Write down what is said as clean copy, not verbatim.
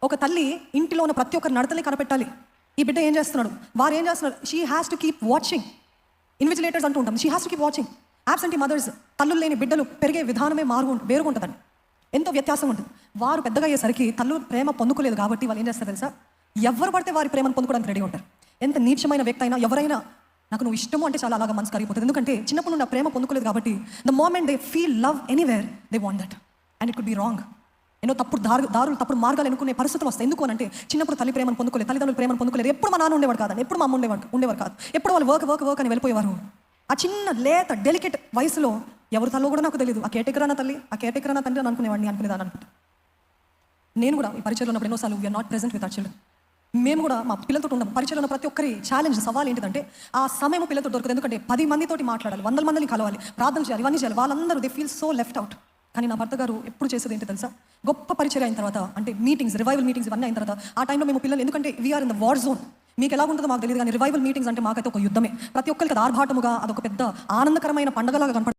ఒక తల్లి ఇంటిలో ఉన్న ప్రతి ఒక్కరి నడతని కనపెట్టాలి. ఈ బిడ్డ ఏం చేస్తున్నాడు, వారు ఏం చేస్తున్నారు. She has to keep watching. Invigilators అంటూ ఉంటాం. She has to keep watching. Absentee mothers, తల్లులు లేని బిడ్డలు పెరిగే విధానమే వేరుగుంటుందండి. ఎంతో వ్యత్యాసం ఉంటుంది. వారు పెద్దగా అయ్యేసరికి తల్లు ప్రేమ పొందుకోలేదు కాబట్టి వాళ్ళు ఏం చేస్తారు తెలుసా, ఎవరు పడితే వారి ప్రేమను పొందుకోవడానికి రెడీ ఉంటారు. ఎంత నీచమైన వ్యక్తి అయినా, ఎవరైనా నాకు నువ్వు ఇష్టము అంటే చాలా అలాగా మనసు కరిగిపోతుంది. ఎందుకంటే చిన్నప్పుడు నుండి ఆ ప్రేమ పొందుకోలేదు కాబట్టి the moment they feel love anywhere they want that and it could be wrong. ఎన్నో తప్పుడు మార్గాలు ఎన్నుకునే పరిస్థితులు వస్తాయి. ఎందుకు అంటే చిన్నప్పుడు తల్లి ప్రేమను పొందుకోలేదు, తల్లిదండ్రులు ప్రేమను పొందుకోలేదు. ఎప్పుడు మా నాన్న ఉండేవాడు కాదండి, ఎప్పుడు మా అమ్మ ఉండేవారు కాదు. ఎప్పుడు వాళ్ళు వర్క్ అని వెళ్ళిపోయేవారు. ఆ చిన్న లేత డెలికేట్ వయసులో ఎవరు తల్లో కూడా నాకు తెలియదు. ఆ కేటకర్ అన్న తల్లి, ఆ కేటకర్ అన్న తండ్రి అని అనుకునేదాన్ని అనుకుంటా. నేను కూడా ఈ పరిచయంలో ఉన్నప్పుడు ఎన్నోసార్లు we're not present with our children. మేము కూడా మా పిల్లలతో ఉన్నాం. పరిచయంలో ఉన్న ప్రతి ఒక్కరి ఛాలెంజ్, సవాల్ ఏంటంటే ఆ సమయం పిల్లలతో దొరకదు. ఎందుకంటే 10 మందితోటి మాట్లాడాలి, 100 మందిని కలవాలి, ప్రార్థన చేయాలి, ఇవన్నీ చేయాలి. వాళ్ళందరూ they feel so left out. కానీ నా భర్త గారు ఎప్పుడు చేసేది ఏంటి తెలుసా, గొప్ప పరిచయం అయిన తర్వాత అంటే మీటింగ్స్, రివైవల్ మీటింగ్స్ ఇవన్నీ అయిన తర్వాత ఆ టైంలో మేము పిల్లలు, ఎందుకంటే we're in the war zone. మీకు ఎలా ఉంటుందో మాకు తెలియదు కానీ రివైవల్ మీటింగ్స్ అంటే మాకైతే ఒక యుద్ధమే. ప్రతి ఒక్కరికి అది ఆర్భాటముగా, అదొక పెద్ద ఆనందకరమైన పండగలాగా కనపడుతుంది.